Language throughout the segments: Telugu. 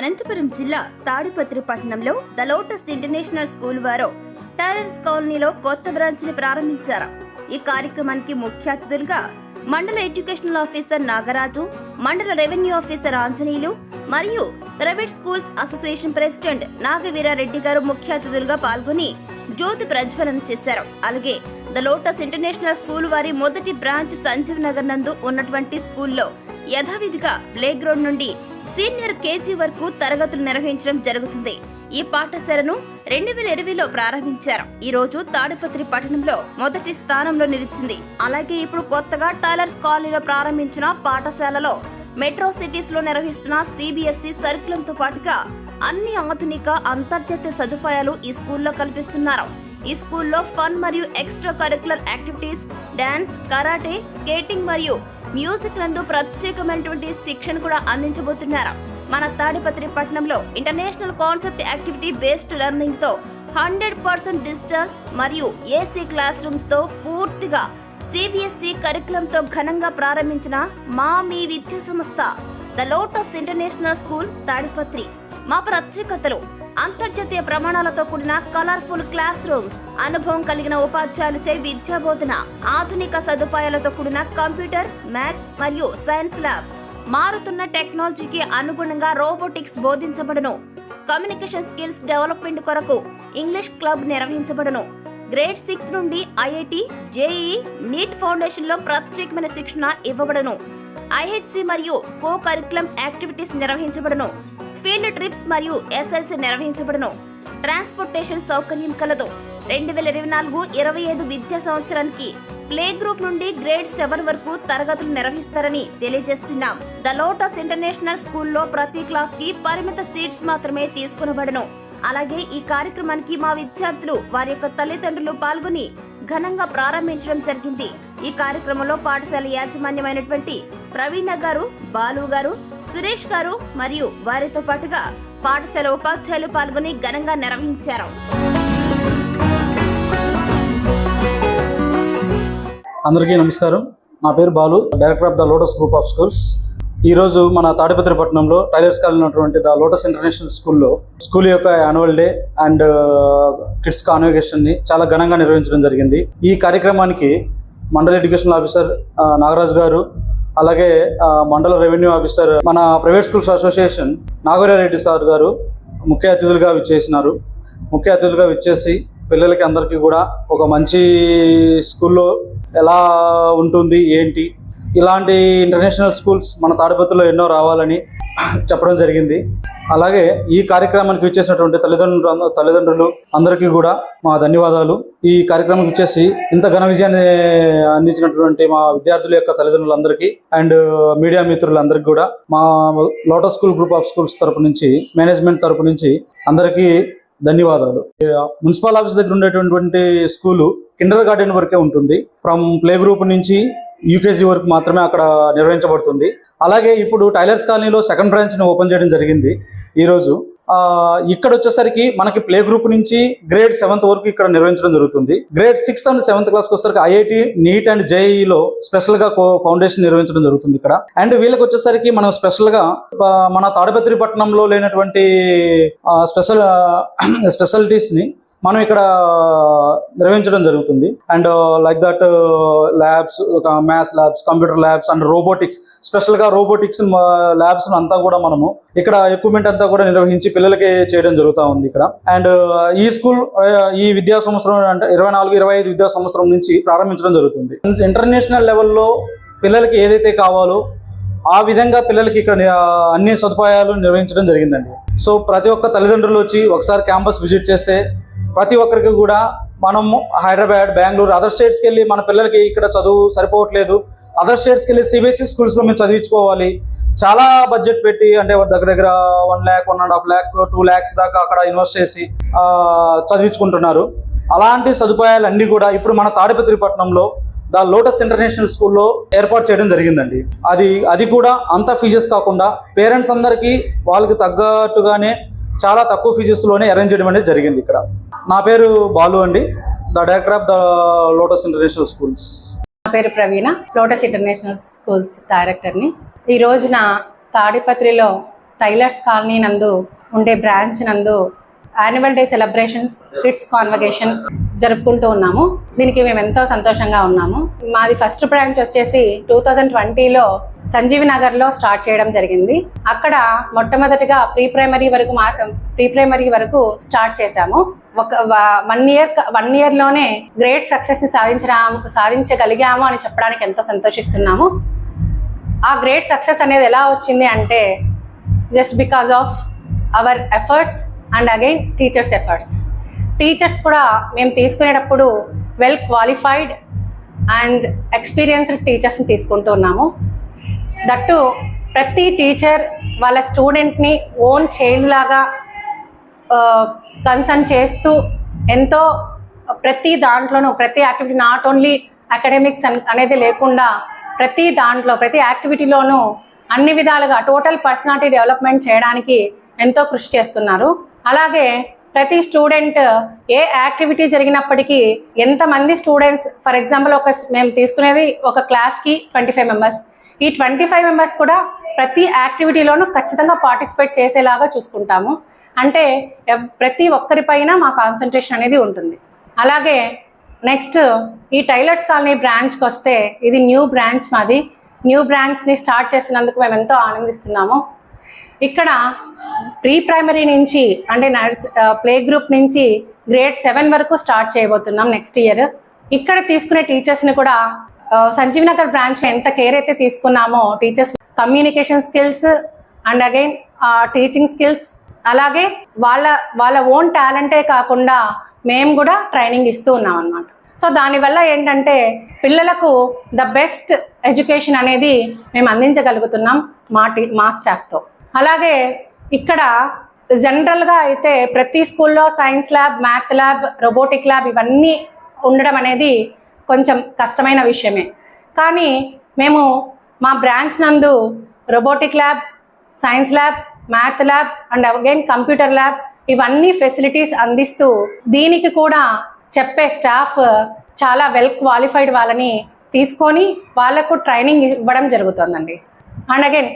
అనంతపురం జిల్లా తాడిపత్రి పట్టణంలో ద లోటస్ ఇంటర్నేషనల్ స్కూల్ వారు టైలర్స్ కాలనీలో కొత్త బ్రాంచ్ ని ప్రారంభించారు. ఈ కార్యక్రమానికి ముఖ్య అతిథులుగా మండల ఎడ్యుకేషనల్ ఆఫీసర్ నాగరాజు, మండల రెవెన్యూ ఆఫీసర్ ఆంజనేయులు మరియు ప్రైవేట్ స్కూల్స్ అసోసియేషన్ ప్రెసిడెంట్ నాగవీరారెడ్డి గారు ముఖ్య అతిథులుగా పాల్గొని జ్యోతి ప్రజ్వలన చేశారు. అలాగే ద లోటస్ ఇంటర్నేషనల్ స్కూల్ వారి మొదటి బ్రాంచ్ సంజీవ్ నగర్ నందు ఉన్నటువంటి స్కూల్లో యథావిధిగా ప్లే గ్రౌండ్ నుండి సీనియర్ కేజీ వరకు తరగతులు నిర్వహించడం జరుగుతుంది. ఈ పాఠశాలను 2020లో ప్రారంభించారు. ఈ రోజు తాడిపత్రి పట్టణంలో మొదటి స్థానంలో నిలిచింది. అలాగే ఇప్పుడు కొత్తగా టైలర్స్ కాలనీలో ప్రారంభించిన పాఠశాలలో మెట్రో సిటీస్ లో నిర్వహిస్తున్న CBSE సర్కులంతో పాటుగా అన్ని ఆధునిక అంతర్జాతీయ సదుపాయాలు ఈ స్కూల్లో కల్పిస్తున్నారు. ఈ స్కూల్లో ఫన్ మరియు extra curricular activities, dance, karate, skating మరియు మ్యూజిక్ నందు ప్రత్యేకమైనటువంటి శిక్షణ కూడా అందించబోతున్నారు. మన తాడిపత్రి పట్టణంలో international concept activity based learning తో 100% డిజిటల్ మరియు AC క్లాస్ రూమ్స్ తో పూర్తిగా CBSE కరికులంతో ఘనంగా ప్రారంభించిన మీ విద్యా సంస్థ the lotus international school Tadipatri. మా ప్రత్యేకతలు అంతర్జాతీయ ప్రమాణాలతో కూడిన కలర్ఫుల్ క్లాస్ రూమ్స్, అనుభవం కలిగిన ఉపాధ్యాయులచే విద్యా బోధన, ఆధునిక సదుపాయాలతో కూడిన కంప్యూటర్, మ్యాథ్స్ మరియు సైన్స్ ల్యాబ్స్, మారుతున్న టెక్నాలజీకి అనుగుణంగా రోబోటిక్స్ బోధించబడును. కమ్యూనికేషన్ స్కిల్స్ డెవలప్మెంట్ కొరకు ఇంగ్లీష్ క్లబ్ నిర్వహించబడును. గ్రేడ్ 6 నుండి IIT, JEE, NEET ఫౌండేషన్ లో ప్రత్యేకమైన శిక్షణ ఇవ్వబడును. IHC మరియు కో కరికులం యాక్టివిటీస్ నిర్వహించబడును. ఫీల్డ్ ట్రిప్స్ మరియు SLC నిర్వహించబడును. ట్రాన్స్పోర్టేషన్ సౌకర్యం కలదు. 2024-25 విద్యా సంవత్సరానికి ప్లే గ్రూప్ నుండి గ్రేడ్ 7 వరకు తరగతులు నిర్వహిస్తారని తెలియజేస్తున్నాం. ద లోటస్ ఇంటర్నేషనల్ స్కూల్లో ప్రతి క్లాస్ కి పరిమిత సీట్స్ మాత్రమే తీసుకునబడను. అలాగే ఈ కార్యక్రమానికి మా విద్యార్థులు వారి యొక్క తల్లిదండ్రులు పాల్గొని ఘనంగా ప్రారంభించడం జరిగింది. ఈ కార్యక్రమంలో పాఠశాల యాజమాన్యమైనటువంటి ప్రవీణ గారు, బాలు గారు, సురేష్ గారు మరియు వారితో పాటుగా పాఠశాల ఉపాధ్యాయులు పాల్గొని ఘనంగా నిర్వహించారు. అందరికీ నమస్కారం. నా పేరు Balu, director of the lotus group of schools. ఈరోజు మన తాడిపత్రి పట్టణంలో టైలర్స్ కాలనీ ఉన్నటువంటి ద లోటస్ ఇంటర్నేషనల్ స్కూల్లో స్కూల్ యొక్క యాన్యువల్ డే అండ్ కిడ్స్ కాన్వకేషన్ని చాలా ఘనంగా నిర్వహించడం జరిగింది. ఈ కార్యక్రమానికి మండల ఎడ్యుకేషనల్ ఆఫీసర్ నాగరాజు గారు, అలాగే మండల రెవెన్యూ ఆఫీసర్, మన ప్రైవేట్ స్కూల్స్ అసోసియేషన్ నాగవీరారెడ్డి సార్ గారు ముఖ్య అతిథులుగా విచ్చేసినారు. ముఖ్య అతిథులుగా విచ్చేసి పిల్లలకి అందరికీ కూడా ఒక మంచి స్కూల్లో ఎలా ఉంటుంది ఏంటి, ఇలాంటి ఇంటర్నేషనల్ స్కూల్స్ మన తాడిపత్రిలో ఎన్నో రావాలని చెప్పడం జరిగింది. అలాగే ఈ కార్యక్రమానికి విచ్చేసినటువంటి తల్లిదండ్రులు అందరికీ కూడా మా ధన్యవాదాలు. ఈ కార్యక్రమానికి వచ్చేసి ఇంత ఘన విజయాన్ని అందించినటువంటి మా విద్యార్థుల యొక్క తల్లిదండ్రులందరికీ అండ్ మీడియా మిత్రులందరికీ కూడా మా lotus school group of schools తరపు నుంచి, మేనేజ్మెంట్ తరపు నుంచి అందరికీ ధన్యవాదాలు. మున్సిపల్ ఆఫీస్ దగ్గర ఉండేటువంటి స్కూలు కిండర్ గార్డెన్ వరకే ఉంటుంది. ఫ్రమ్ ప్లే గ్రూప్ నుంచి UKG వరకు మాత్రమే అక్కడ నిర్వహించబడుతుంది. అలాగే ఇప్పుడు టైలర్స్ కాలనీలో సెకండ్ బ్రాంచ్ని ఓపెన్ చేయడం జరిగింది ఈరోజు. ఇక్కడ వచ్చేసరికి మనకి ప్లే గ్రూప్ నుంచి గ్రేడ్ 7th వరకు ఇక్కడ నిర్వహించడం జరుగుతుంది. గ్రేడ్ 6th అండ్ 7th క్లాస్కి వచ్చేసరికి IIT, NEET అండ్ JEEలో స్పెషల్గా ఫౌండేషన్ నిర్వహించడం జరుగుతుంది ఇక్కడ. అండ్ వీళ్ళకి వచ్చేసరికి మనం స్పెషల్గా మన తాడిపత్రి పట్టణంలో లేనటువంటి స్పెషాలిటీస్ని మనం ఇక్కడ నిర్వహించడం జరుగుతుంది. And like that labs, maths labs, computer labs and robotics, స్పెషల్గా రోబోటిక్స్ ల్యాబ్స్ అంతా కూడా మనము ఇక్కడ ఎక్విప్మెంట్ అంతా కూడా నిర్వహించి పిల్లలకి చేయడం జరుగుతూ ఉంది ఇక్కడ. అండ్ ఈ స్కూల్ ఈ విద్యా సంవత్సరం అంటే 24-25 విద్యా సంవత్సరం నుంచి ప్రారంభించడం జరుగుతుంది. ఇంటర్నేషనల్ లెవెల్లో పిల్లలకి ఏదైతే కావాలో ఆ విధంగా పిల్లలకి ఇక్కడ అన్ని సదుపాయాలు నిర్వహించడం జరిగిందండి. సో ప్రతి ఒక్క తల్లిదండ్రులు వచ్చి ఒకసారి క్యాంపస్ విజిట్ చేస్తే ప్రతి ఒక్కరికి కూడా మనము హైదరాబాద్, బెంగళూరు, అదర్ స్టేట్స్కి వెళ్ళి మన పిల్లలకి ఇక్కడ చదువు సరిపోవట్లేదు, అదర్ స్టేట్స్కి వెళ్ళి CBSE స్కూల్స్లో మేము చదివించుకోవాలి, చాలా బడ్జెట్ పెట్టి అంటే దగ్గర 1 lakh, 1.5 lakh, 2 lakhs దాకా అక్కడ ఇన్వెస్ట్ చేసి చదివించుకుంటున్నారు. అలాంటి సదుపాయాలు అన్నీ కూడా ఇప్పుడు మన తాడిపత్రి పట్టణంలో ద లోటస్ ఇంటర్నేషనల్ స్కూల్లో ఏర్పాటు చేయడం జరిగిందండి. అది కూడా అంత ఫీజెస్ కాకుండా పేరెంట్స్ అందరికీ వాళ్ళకి తగ్గట్టుగానే చాలా తక్కువ ఫీజెస్లోనే అరేంజ్ చేయడం అనేది జరిగింది ఇక్కడ. నా పేరు బాలు అండి, the director of the lotus international schools. నా పేరు ప్రవీణ, లోటస్ ఇంటర్నేషనల్ స్కూల్స్ డైరెక్టర్ని. ఈ రోజున తాడిపత్రిలో టైలర్స్ కాలనీ నందు ఉండే బ్రాంచ్ నందు annual day celebrations kids convocation జరుపుకుంటూ ఉన్నాము. దీనికి మేము ఎంతో సంతోషంగా ఉన్నాము. మాది ఫస్ట్ బ్రాంచ్ వచ్చేసి 2020లో సంజీవి నగర్లో స్టార్ట్ చేయడం జరిగింది. అక్కడ మొట్టమొదటిగా ప్రీ ప్రైమరీ వరకు స్టార్ట్ చేశాము. ఒక 1 ఇయర్లోనే గ్రేట్ సక్సెస్ని సాధించగలిగాము అని చెప్పడానికి ఎంతో సంతోషిస్తున్నాము. ఆ గ్రేట్ సక్సెస్ అనేది ఎలా వచ్చింది అంటే just because of our efforts and again teachers efforts. Teachers కూడా మేము తీసుకునేటప్పుడు వెల్ క్వాలిఫైడ్ అండ్ ఎక్స్పీరియన్స్డ్ టీచర్స్ని తీసుకుంటూ ఉన్నాము. దట్టు ప్రతి టీచర్ వాళ్ళ స్టూడెంట్ని ఓన్ చైల్డ్ లాగా కన్సర్న్ చేస్తూ ఎంతో ప్రతి దాంట్లోనూ ప్రతి యాక్టివిటీ నాట్ ఓన్లీ అకాడమిక్స్ అనేది లేకుండా ప్రతి దాంట్లో ప్రతి యాక్టివిటీలోనూ అన్ని విధాలుగా టోటల్ పర్సనాలిటీ డెవలప్మెంట్ చేయడానికి ఎంతో కృషి చేస్తున్నారు. అలాగే ప్రతి స్టూడెంట్ ఏ యాక్టివిటీ జరిగినప్పటికీ ఎంతమంది స్టూడెంట్స్, ఫర్ ఎగ్జాంపుల్ మేము తీసుకునేది ఒక క్లాస్కి 25 మెంబర్స్. ఈ 25 మెంబర్స్ కూడా ప్రతి యాక్టివిటీలోనూ ఖచ్చితంగా పార్టిసిపేట్ చేసేలాగా చూసుకుంటాము. అంటే ప్రతి ఒక్కరిపైన మా కాన్సన్ట్రేషన్ అనేది ఉంటుంది. అలాగే నెక్స్ట్ ఈ టైలర్స్ కాలనీ బ్రాంచ్కి వస్తే ఇది న్యూ బ్రాంచ్ మాది. న్యూ బ్రాంచ్ని స్టార్ట్ చేసినందుకు మేము ఎంతో ఆనందిస్తున్నాము. ఇక్కడ ప్రీ ప్రైమరీ నుంచి అంటే ప్లే గ్రూప్ నుంచి గ్రేడ్ 7 వరకు స్టార్ట్ చేయబోతున్నాం నెక్స్ట్ ఇయర్. ఇక్కడ తీసుకునే టీచర్స్ని కూడా సంజీవ్ నగర్ బ్రాంచ్లో ఎంత కేర్ అయితే తీసుకున్నామో teachers communication skills and again teaching skills, అలాగే వాళ్ళ ఓన్ టాలెంటే కాకుండా మేము కూడా ట్రైనింగ్ ఇస్తూ ఉన్నాం అన్నమాట. సో దానివల్ల ఏంటంటే పిల్లలకు ద బెస్ట్ ఎడ్యుకేషన్ అనేది మేము అందించగలుగుతున్నాం మా స్టాఫ్తో. అలాగే ఇక్కడ జనరల్గా అయితే ప్రతి స్కూల్లో science lab, math lab, robotic lab ఇవన్నీ ఉండడం అనేది కొంచెం కష్టమైన విషయమే. కానీ మేము మా బ్రాంచ్ నందు robotic lab, science lab, math lab and again computer lab ఇవన్నీ ఫెసిలిటీస్ అందిస్తూ దీనికి కూడా చెప్పే స్టాఫ్ చాలా వెల్ క్వాలిఫైడ్ వాళ్ళని తీసుకొని వాళ్ళకు ట్రైనింగ్ ఇవ్వడం జరుగుతుందండి. అండ్ అగైన్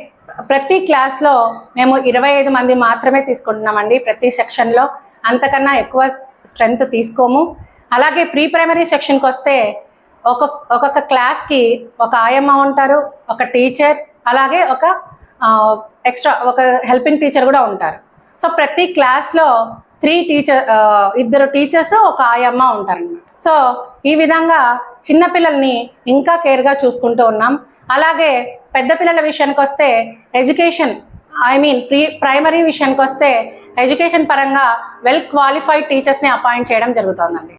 ప్రతి క్లాస్లో మేము 25 మంది మాత్రమే తీసుకుంటున్నామండి ప్రతి సెక్షన్లో, అంతకన్నా ఎక్కువ స్ట్రెంగ్త్ తీసుకోము. అలాగే ప్రీ ప్రైమరీ సెక్షన్కి వస్తే ఒక్కొక్క క్లాస్కి ఒక ఆయమ్మ ఉంటారు, ఒక టీచర్, అలాగే ఒక హెల్పింగ్ టీచర్ కూడా ఉంటారు. సో ప్రతి క్లాస్లో 2 టీచర్స్ ఒక ఆయమ్మ ఉంటారన్నమాట. సో ఈ విధంగా చిన్నపిల్లల్ని ఇంకా కేర్గా చూసుకుంటూ ఉన్నాం. అలాగే పెద్ద పిల్లల విషయానికి వస్తే ఎడ్యుకేషన్ ప్రైమరీ విషయానికి వస్తే ఎడ్యుకేషన్ పరంగా వెల్ క్వాలిఫైడ్ టీచర్స్ని అపాయింట్ చేయడం జరుగుతుందండి.